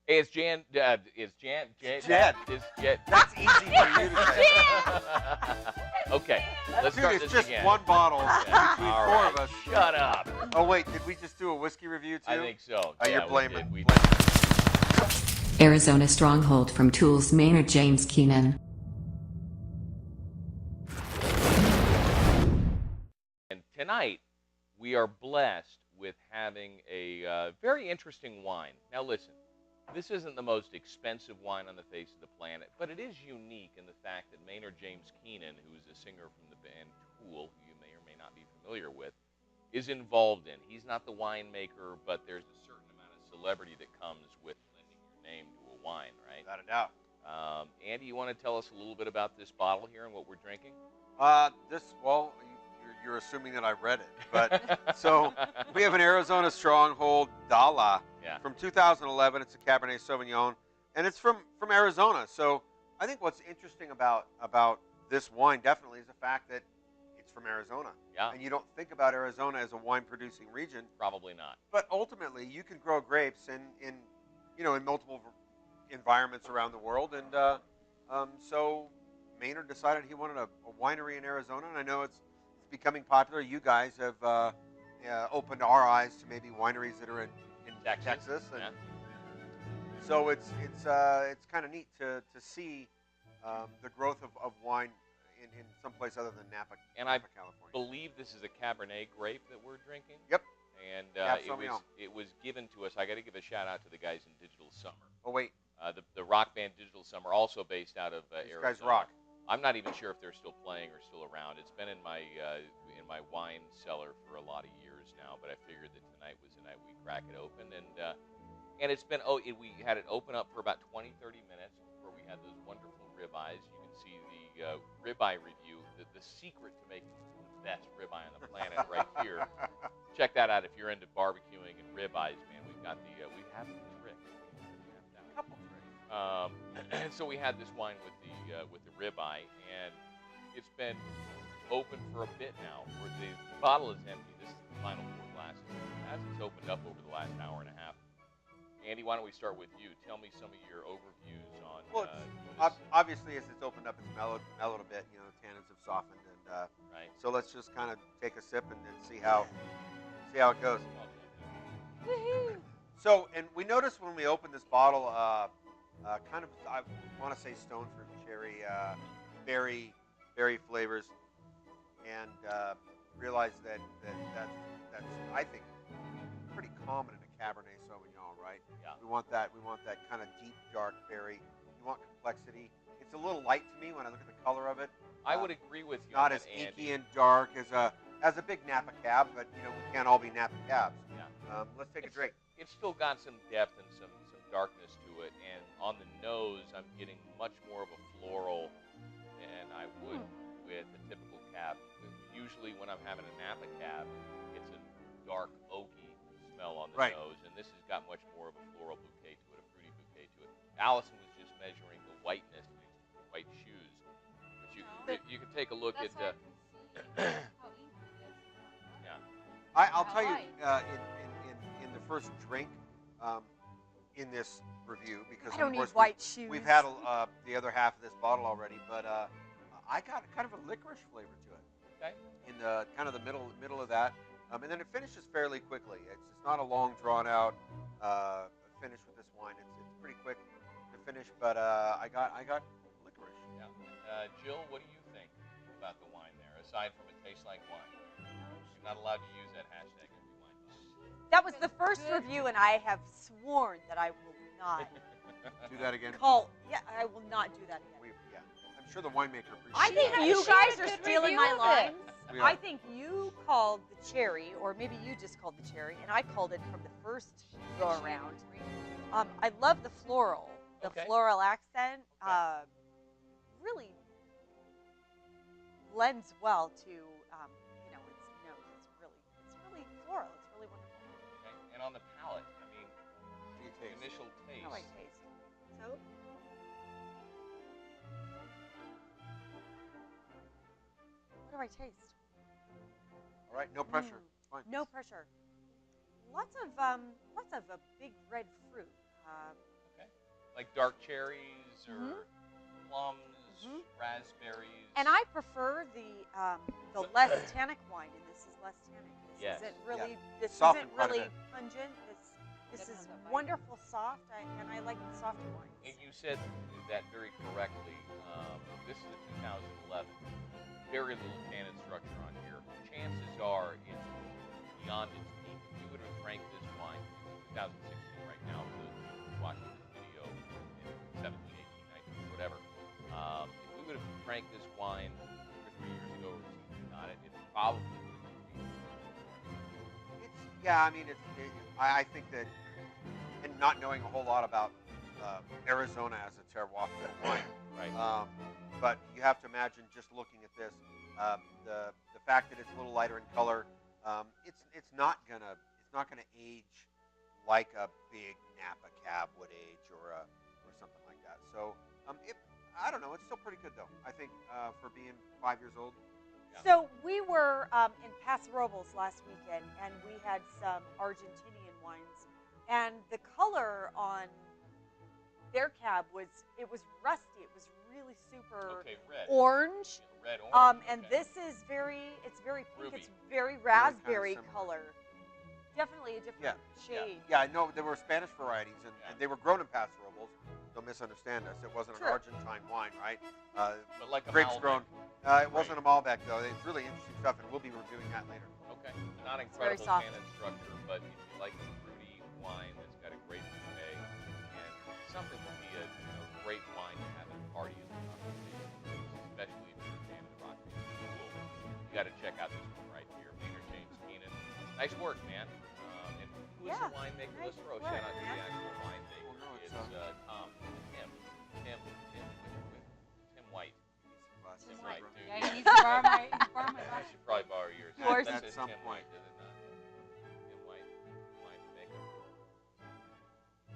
Hey, it's Jan. Is Jan? Jan. Is Jan? That's easy for you to say. Okay, let's Dude, start it's this just again. one bottle Yeah. between All four right. of us. Shut up. Oh wait, did we just do a whiskey review too? I think so. Oh, Yeah, you're blaming. we blaming. Arizona Stronghold from Tools Maynard James Keenan. And tonight, we are blessed with having a very interesting wine. Now listen, this isn't the most expensive wine on the face of the planet, but it is unique in the fact that Maynard James Keenan, who is a singer from the band Tool, who you may or may not be familiar with, is involved in. He's not the winemaker, but there's a certain amount of celebrity that comes with lending your name to a wine, right? Without a doubt. Andy, you want to tell us a little bit about this bottle here and what we're drinking? You're assuming that I read it, but so we have an Arizona Stronghold Dala from 2011. It's a Cabernet Sauvignon, and it's from Arizona. So I think what's interesting about this wine definitely is the fact that it's from Arizona. Yeah. And you don't think about Arizona as a wine-producing region. Probably not. But ultimately, you can grow grapes in multiple environments around the world, and so Maynard decided he wanted a winery in Arizona, and I know it's becoming popular. You guys have opened our eyes to maybe wineries that are in Texas, and so it's kind of neat to see the growth of wine in some place other than Napa, California. Believe this is a Cabernet grape that we're drinking. Yep. And it was given to us. I got to give a shout out to the guys in Digital Summer. Oh wait. The rock band Digital Summer, also based out of These Arizona. guys rock. I'm not even sure if they're still playing or still around. It's been in my wine cellar for a lot of years now, but I figured that tonight was the night we crack it open, and it's been we had it open up for about 20-30 minutes before we had those wonderful ribeyes. You can see the ribeye review, the secret to making the best ribeye on the planet right here. Check that out if you're into barbecuing and ribeyes, man. We've got we have the trick. A couple tricks. And so we had this wine with the ribeye, and it's been open for a bit now. Where the bottle is empty. This is the final 4 glasses. As it's opened up over the last hour and a half. Andy, why don't we start with you? Tell me some of your overviews on. Well, obviously, as it's opened up, it's mellowed a bit. You know, tannins have softened, and right. So let's just kind of take a sip and see how it goes. Woohoo! So, and we noticed when we opened this bottle, kind of, I want to say stone fruit, cherry, berry flavors, and realized that's I think pretty common in a Cabernet Sauvignon, right? Yeah. We want that kind of deep, dark berry. You want complexity. It's a little light to me when I look at the color of it. I would agree with you. Not on as that, inky Andy. and dark as a big Napa Cab, but we can't all be Napa Cabs. Yeah. Let's take a drink. It's still got some depth and some darkness to it, and on the nose, I'm getting much more of a floral than I would with a typical cab. Usually, when I'm having a Napa Cab, it's a dark oaky smell on the nose, and this has got much more of a floral bouquet to it, a fruity bouquet to it. Allison was just measuring the whiteness of these white shoes, but you can take a look at. How easy it is. Yeah. I'll tell you, in the first drink, in this review, because I don't of course need white shoes. we've had the other half of this bottle already, but I got kind of a licorice flavor to it. Okay. In the kind of the middle of that, and then it finishes fairly quickly. It's not a long drawn out finish with this wine. It's pretty quick to finish, but I got licorice. Yeah. Jill, what do you think about the wine there? Aside from it tastes like wine, you're not allowed to use that hashtag every wine. That was the first review, and I have sworn that I will not Do that again. I will not do that again. I'm sure the winemaker appreciates I think that. you She had guys a are good stealing review my of lines. it. I think you called the cherry, or maybe you just called the cherry, and I called it from the first go around. I love the floral, floral accent. Really lends well to its nose. It's really floral. It's really wonderful. Okay. And on the palate, I mean, the initial taste. How I taste. So. What do I taste? All right, no pressure. Fine. No pressure. Lots of a big red fruit. Okay. dark cherries or Mhm. plums, Mhm. raspberries. And I prefer the less tannic wine, and this is less tannic. This Yes. isn't really this Softened isn't quite a really bit. pungent. This Doesn't is have that bite. wonderful soft, and I like the softer wines. And you said that very correctly. This is a 2011. Very little tannin structure on here. Chances are it's beyond its peak. If we would have drank this wine in 2016 right now, for those who's watching this video in 17, 18, 19, whatever, if we would have drank this wine 2 or 3 years ago or something, got it, it probably would have been. I mean, I think that, and not knowing a whole lot about Arizona as a terroir for wine, Right. but you have to imagine just looking at this, the fact that it's a little lighter in color, it's not gonna age like a big Napa Cab would age or something like that. So I don't know, it's still pretty good though. I think for being 5 years old. Yeah. So we were in Paso Robles last weekend, and we had some Argentinian wines, and the color on their cab was rusty. It was really super Okay, red. orange. Yeah, red orange. And okay. this is very pink. Ruby. It's very kinda raspberry similar. color. Definitely a different shade. Yeah, I know there were Spanish varieties, and they were grown in Paso Robles. Don't misunderstand us. It wasn't True. an Argentine wine, right? But like a grapes Malbec. grown. It wasn't a Malbec though. It's really interesting stuff, and we'll be reviewing that later. Okay. Not very incredible soft. tannin structure, but if you like a fruity wine that's got a great bouquet and something would be a great wine to have at a party in the conversation, especially if you're a fan of the rock music. Cool. You got to check out this one right here, Maynard James Keenan. Nice work, man. And who's Yeah, the winemaker? nice Let's throw a work, shout out to the man. actual winemaker. Well, no, it's it's, Tom. Tim White. Tim White, dude. Yeah, he needs to borrow my I should probably borrow yours. Yours. That At says some Tim point. White, does it not? Tim White, winemaker.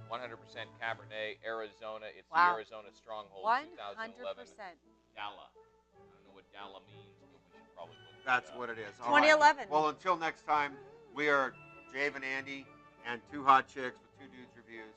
100% Cabernet, Arizona. It's Wow. the Arizona Stronghold 2011 100%. Dalla. I don't know what Dalla means, but we should probably look it That's up. what it is. All right. 2011. Well, until next time, we are Jave and Andy and two hot chicks with two dudes reviews.